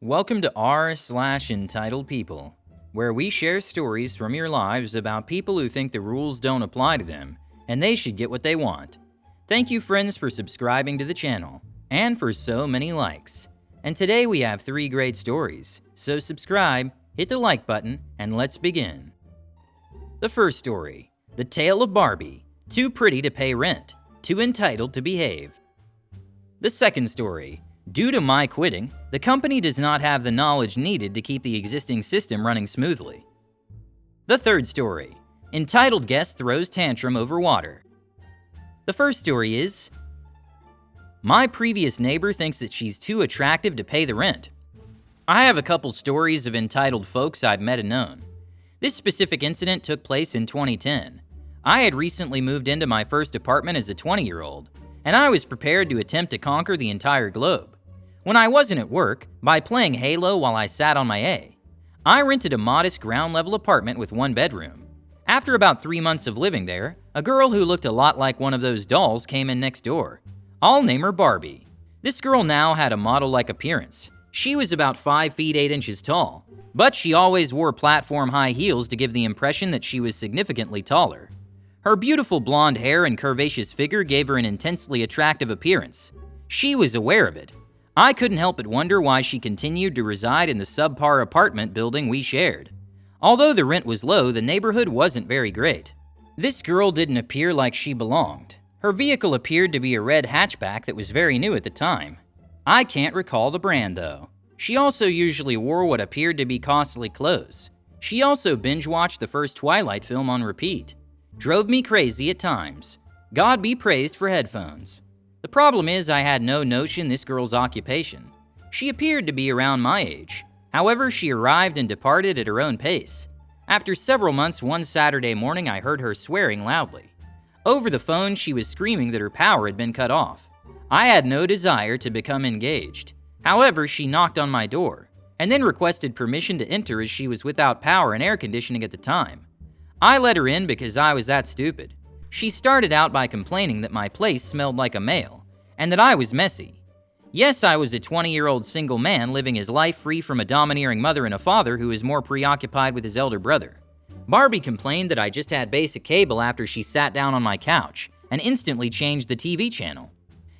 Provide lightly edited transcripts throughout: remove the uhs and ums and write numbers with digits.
Welcome to r/entitled people, where we share stories from your lives about people who think the rules don't apply to them and they should get what they want. Thank you, friends, for subscribing to the channel and for so many likes. And today we have 3 great stories, so subscribe, hit the like button, and let's begin. The first story, The Tale of Barbie, Too Pretty to Pay Rent, Too Entitled to Behave. The second story, Due to my quitting, the company does not have the knowledge needed to keep the existing system running smoothly. The third story, Entitled Guest Throws Tantrum Over Water. The first story is, my previous neighbor thinks that she's too attractive to pay the rent. I have a couple stories of entitled folks I've met and known. This specific incident took place in 2010. I had recently moved into my first apartment as a 20-year-old, and I was prepared to attempt to conquer the entire globe. When I wasn't at work, by playing Halo while I sat on my A, I rented a modest ground-level apartment with 1 bedroom. After about 3 months of living there, a girl who looked a lot like one of those dolls came in next door. I'll name her Barbie. This girl now had a model-like appearance. She was about 5 feet 8 inches tall, but she always wore platform high heels to give the impression that she was significantly taller. Her beautiful blonde hair and curvaceous figure gave her an intensely attractive appearance. She was aware of it. I couldn't help but wonder why she continued to reside in the subpar apartment building we shared. Although the rent was low, the neighborhood wasn't very great. This girl didn't appear like she belonged. Her vehicle appeared to be a red hatchback that was very new at the time. I can't recall the brand though. She also usually wore what appeared to be costly clothes. She also binge-watched the first Twilight film on repeat. Drove me crazy at times. God be praised for headphones. The problem is I had no notion this girl's occupation. She appeared to be around my age. However, she arrived and departed at her own pace. After several months, one Saturday morning I heard her swearing loudly. Over the phone, she was screaming that her power had been cut off. I had no desire to become engaged. However, she knocked on my door, and then requested permission to enter as she was without power and air conditioning at the time. I let her in because I was that stupid. She started out by complaining that my place smelled like a male, and that I was messy. Yes, I was a 20-year-old single man living his life free from a domineering mother and a father who was more preoccupied with his elder brother. Barbie complained that I just had basic cable after she sat down on my couch and instantly changed the TV channel.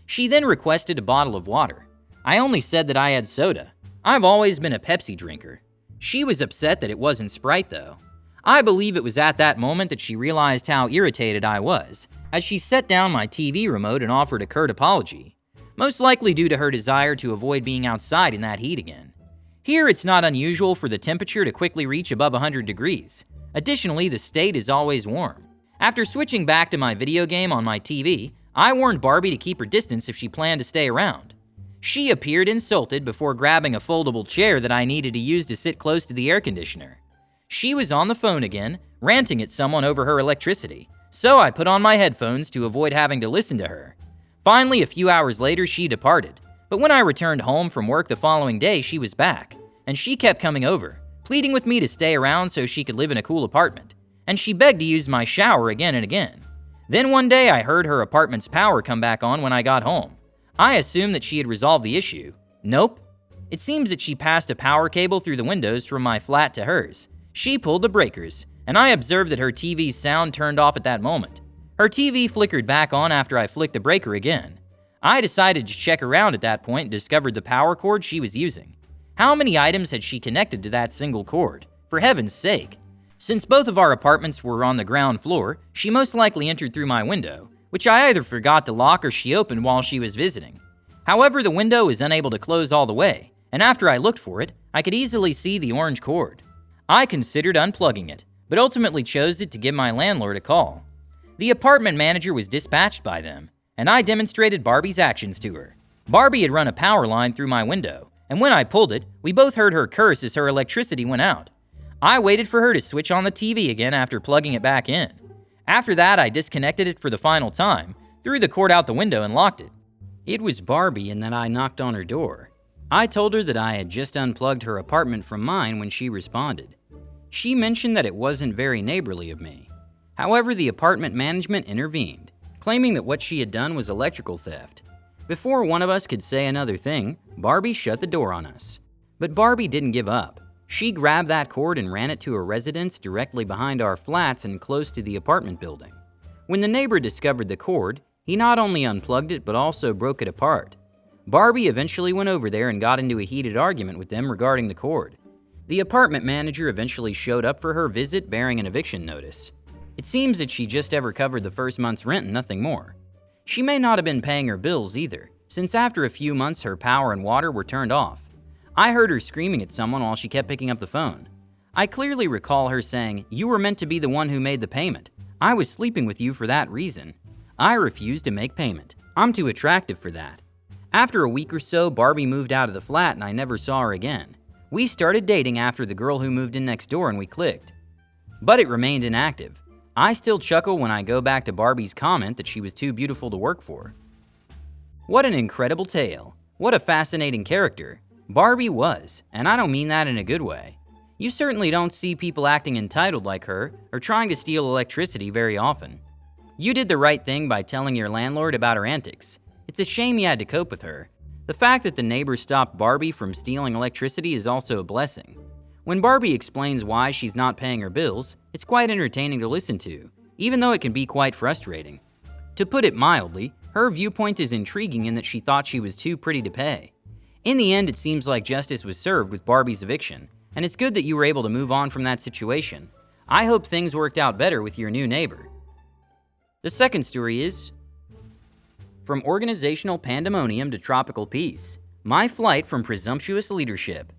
She then requested a bottle of water. I only said that I had soda. I've always been a Pepsi drinker. She was upset that it wasn't Sprite though. I believe it was at that moment that she realized how irritated I was, as she set down my TV remote and offered a curt apology, most likely due to her desire to avoid being outside in that heat again. Here, it's not unusual for the temperature to quickly reach above 100 degrees. Additionally, the state is always warm. After switching back to my video game on my TV, I warned Barbie to keep her distance if she planned to stay around. She appeared insulted before grabbing a foldable chair that I needed to use to sit close to the air conditioner. She was on the phone again, ranting at someone over her electricity, so I put on my headphones to avoid having to listen to her. Finally, a few hours later, she departed, but when I returned home from work the following day, she was back, and she kept coming over, pleading with me to stay around so she could live in a cool apartment, and she begged to use my shower again and again. Then one day, I heard her apartment's power come back on when I got home. I assumed that she had resolved the issue. Nope. It seems that she passed a power cable through the windows from my flat to hers. She pulled the breakers, and I observed that her TV's sound turned off at that moment. Her TV flickered back on after I flicked the breaker again. I decided to check around at that point and discovered the power cord she was using. How many items had she connected to that single cord? For heaven's sake. Since both of our apartments were on the ground floor, she most likely entered through my window, which I either forgot to lock or she opened while she was visiting. However, the window was unable to close all the way, and after I looked for it, I could easily see the orange cord. I considered unplugging it, but ultimately chose it to give my landlord a call. The apartment manager was dispatched by them, and I demonstrated Barbie's actions to her. Barbie had run a power line through my window, and when I pulled it, we both heard her curse as her electricity went out. I waited for her to switch on the TV again after plugging it back in. After that, I disconnected it for the final time, threw the cord out the window and locked it. It was Barbie and that I knocked on her door. I told her that I had just unplugged her apartment from mine when she responded. She mentioned that it wasn't very neighborly of me. However, the apartment management intervened, claiming that what she had done was electrical theft. Before one of us could say another thing, Barbie shut the door on us. But Barbie didn't give up. She grabbed that cord and ran it to a residence directly behind our flats and close to the apartment building. When the neighbor discovered the cord, he not only unplugged it but also broke it apart. Barbie eventually went over there and got into a heated argument with them regarding the cord. The apartment manager eventually showed up for her visit bearing an eviction notice. It seems that she just ever covered the first month's rent and nothing more. She may not have been paying her bills either, since after a few months her power and water were turned off. I heard her screaming at someone while she kept picking up the phone. I clearly recall her saying, "You were meant to be the one who made the payment. I was sleeping with you for that reason." I refused to make payment. I'm too attractive for that. After a week or so, Barbie moved out of the flat and I never saw her again. We started dating after the girl who moved in next door and we clicked. But it remained inactive. I still chuckle when I go back to Barbie's comment that she was too beautiful to work for. What an incredible tale. What a fascinating character. Barbie was, and I don't mean that in a good way. You certainly don't see people acting entitled like her or trying to steal electricity very often. You did the right thing by telling your landlord about her antics. It's a shame you had to cope with her. The fact that the neighbors stopped Barbie from stealing electricity is also a blessing. When Barbie explains why she's not paying her bills, it's quite entertaining to listen to, even though it can be quite frustrating. To put it mildly, her viewpoint is intriguing in that she thought she was too pretty to pay. In the end, it seems like justice was served with Barbie's eviction, and it's good that you were able to move on from that situation. I hope things worked out better with your new neighbor. The second story is, from organizational pandemonium to tropical peace, my flight from presumptuous leadership.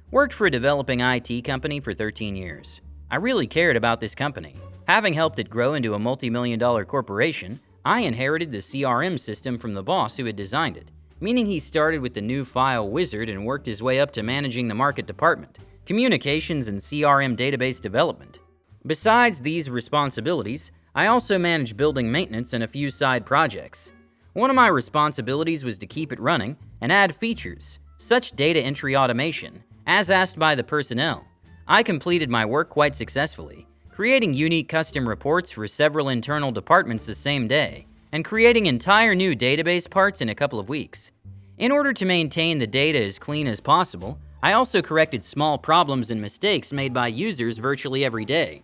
Worked for a developing IT company for 13 years. I really cared about this company. Having helped it grow into a multi-million-dollar corporation, I inherited the CRM system from the boss who had designed it, meaning he started with the new file wizard and worked his way up to managing the market department, communications, and CRM database development. Besides these responsibilities, I also managed building maintenance and a few side projects. One of my responsibilities was to keep it running and add features, such data entry automation, as asked by the personnel. I completed my work quite successfully, creating unique custom reports for several internal departments the same day, and creating entire new database parts in a couple of weeks. In order to maintain the data as clean as possible, I also corrected small problems and mistakes made by users virtually every day.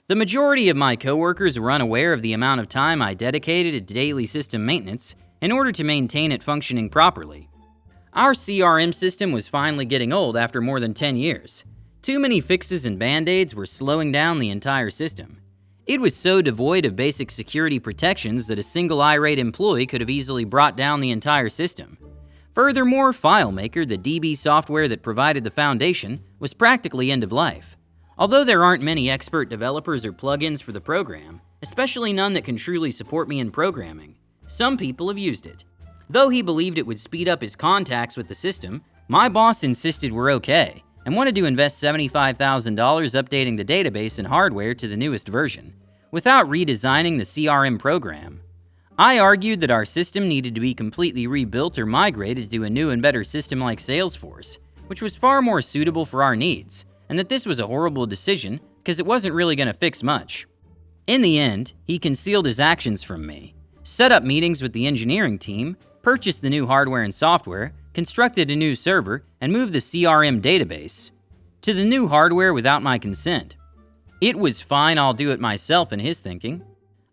The majority of my coworkers were unaware of the amount of time I dedicated to daily system maintenance in order to maintain it functioning properly. Our CRM system was finally getting old after more than 10 years. Too many fixes and band-aids were slowing down the entire system. It was so devoid of basic security protections that a single irate employee could have easily brought down the entire system. Furthermore, FileMaker, the DB software that provided the foundation, was practically end of life. Although there aren't many expert developers or plugins for the program, especially none that can truly support me in programming, some people have used it. Though he believed it would speed up his contacts with the system, my boss insisted we're okay and wanted to invest $75,000 updating the database and hardware to the newest version, without redesigning the CRM program. I argued that our system needed to be completely rebuilt or migrated to a new and better system like Salesforce, which was far more suitable for our needs, and that this was a horrible decision because it wasn't really going to fix much. In the end, he concealed his actions from me, set up meetings with the engineering team, purchased the new hardware and software, constructed a new server, and moved the CRM database to the new hardware without my consent. It was fine, I'll do it myself in his thinking.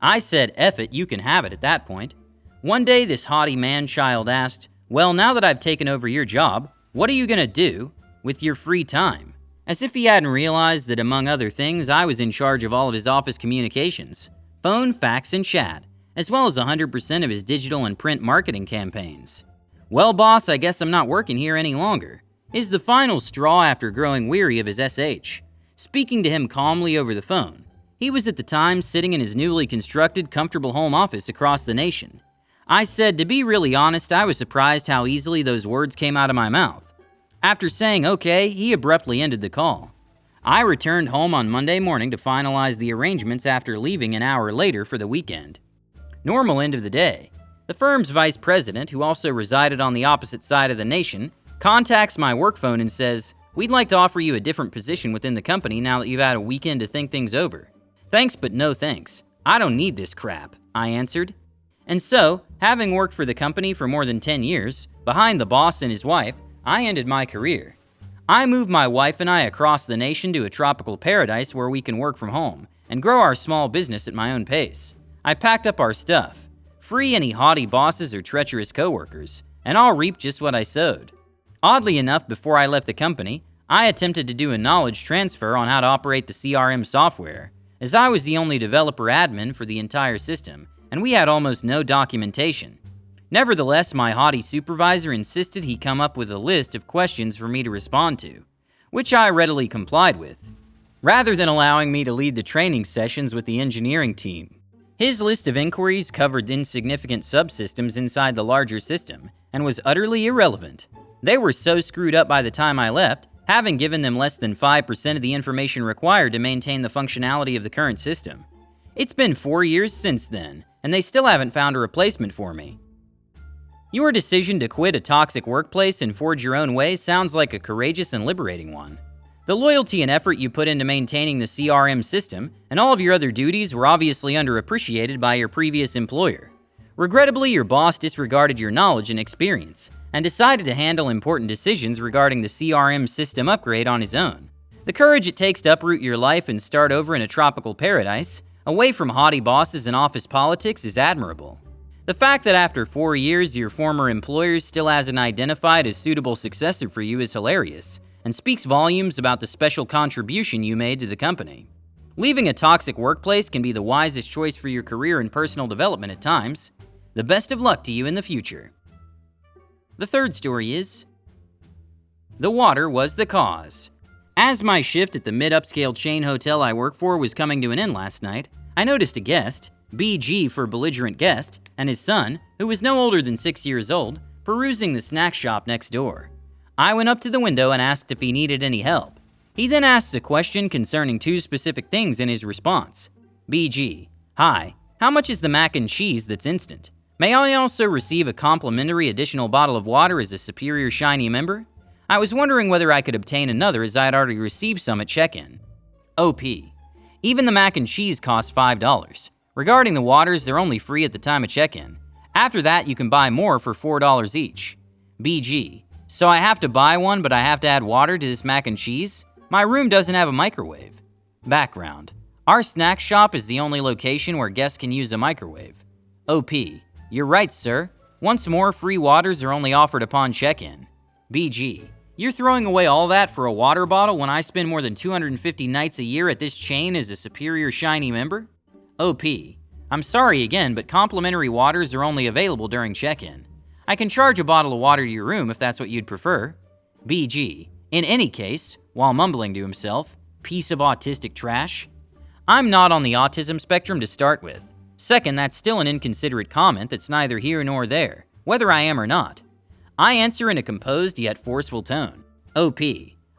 I said, F it, you can have it at that point. One day, this haughty man-child asked, "Well, now that I've taken over your job, what are you gonna do with your free time?" As if he hadn't realized that, among other things, I was in charge of all of his office communications, phone, fax, and chat, as well as 100% of his digital and print marketing campaigns. "Well, boss, I guess I'm not working here any longer," is the final straw after growing weary of his SH. Speaking to him calmly over the phone, he was at the time sitting in his newly constructed, comfortable home office across the nation. I said, to be really honest, I was surprised how easily those words came out of my mouth. After saying okay, he abruptly ended the call. I returned home on Monday morning to finalize the arrangements after leaving an hour later for the weekend. Normal end of the day. The firm's vice president, who also resided on the opposite side of the nation, contacts my work phone and says, "We'd like to offer you a different position within the company now that you've had a weekend to think things over." "Thanks, but no thanks. I don't need this crap," I answered. And so, having worked for the company for more than 10 years, behind the boss and his wife, I ended my career. I moved my wife and I across the nation to a tropical paradise where we can work from home and grow our small business at my own pace. I packed up our stuff, free any haughty bosses or treacherous coworkers, and I'll reap just what I sowed. Oddly enough, before I left the company, I attempted to do a knowledge transfer on how to operate the CRM software, as I was the only developer admin for the entire system, and we had almost no documentation. Nevertheless, my haughty supervisor insisted he come up with a list of questions for me to respond to, which I readily complied with, rather than allowing me to lead the training sessions with the engineering team. His list of inquiries covered insignificant subsystems inside the larger system and was utterly irrelevant. They were so screwed up by the time I left, having given them less than 5% of the information required to maintain the functionality of the current system. It's been 4 years since then, and they still haven't found a replacement for me. Your decision to quit a toxic workplace and forge your own way sounds like a courageous and liberating one. The loyalty and effort you put into maintaining the CRM system and all of your other duties were obviously underappreciated by your previous employer. Regrettably, your boss disregarded your knowledge and experience and decided to handle important decisions regarding the CRM system upgrade on his own. The courage it takes to uproot your life and start over in a tropical paradise, away from haughty bosses and office politics, is admirable. The fact that after 4 years your former employer still hasn't identified a suitable successor for you is hilarious, and speaks volumes about the special contribution you made to the company. Leaving a toxic workplace can be the wisest choice for your career and personal development at times. The best of luck to you in the future. The third story is, the water was the cause. As my shift at the mid-upscale chain hotel I work for was coming to an end last night, I noticed a guest, BG for belligerent guest, and his son, who was no older than 6 years old, perusing the snack shop next door. I went up to the window and asked if he needed any help. He then asks a question concerning 2 specific things in his response. BG: Hi, how much is the mac and cheese that's instant? May I also receive a complimentary additional bottle of water as a superior shiny member? I was wondering whether I could obtain another as I had already received some at check-in. OP: Even the mac and cheese costs $5. Regarding the waters, they're only free at the time of check-in. After that, you can buy more for $4 each. BG: So I have to buy one, but I have to add water to this mac and cheese? My room doesn't have a microwave. Background: Our snack shop is the only location where guests can use a microwave. OP: You're right, sir. Once more, free waters are only offered upon check-in. BG: You're throwing away all that for a water bottle when I spend more than 250 nights a year at this chain as a superior shiny member? OP: I'm sorry again, but complimentary waters are only available during check-in. I can charge a bottle of water to your room if that's what you'd prefer. BG: In any case, while mumbling to himself, piece of autistic trash. I'm not on the autism spectrum to start with. Second, that's still an inconsiderate comment that's neither here nor there, whether I am or not. I answer in a composed yet forceful tone. OP: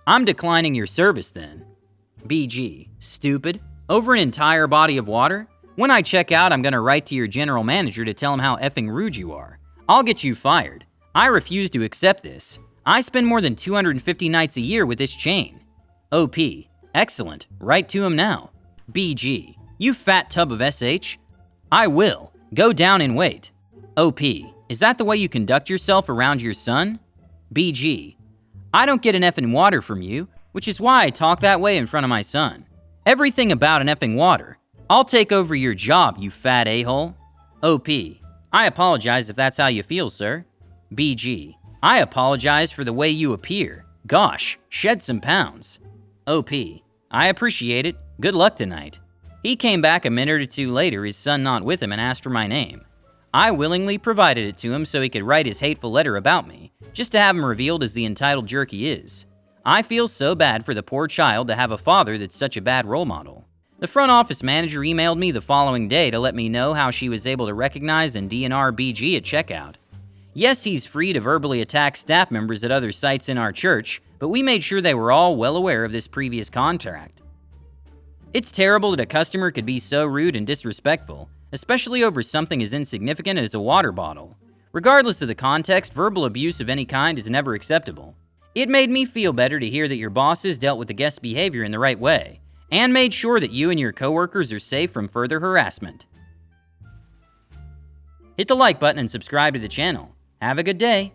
I'm declining your service then. BG: Stupid. Over an entire body of water? When I check out, I'm gonna write to your general manager to tell him how effing rude you are. I'll get you fired. I refuse to accept this. I spend more than 250 nights a year with this chain. OP: Excellent. Write to him now. BG: You fat tub of SH. I will. Go down and wait. OP: Is that the way you conduct yourself around your son? BG: I don't get an effing water from you, which is why I talk that way in front of my son. Everything about an effing water. I'll take over your job, you fat a-hole. OP: I apologize if that's how you feel, sir. BG: I apologize for the way you appear. Gosh, shed some pounds. OP: I appreciate it. Good luck tonight. He came back a minute or 2 later, his son not with him, and asked for my name. I willingly provided it to him so he could write his hateful letter about me, just to have him revealed as the entitled jerk he is. I feel so bad for the poor child to have a father that's such a bad role model. The front office manager emailed me the following day to let me know how she was able to recognize and DNR BG at checkout. Yes, he's free to verbally attack staff members at other sites in our church, but we made sure they were all well aware of this previous contract. It's terrible that a customer could be so rude and disrespectful, especially over something as insignificant as a water bottle. Regardless of the context, verbal abuse of any kind is never acceptable. It made me feel better to hear that your bosses dealt with the guest behavior in the right way, and made sure that you and your coworkers are safe from further harassment. Hit the like button and subscribe to the channel. Have a good day.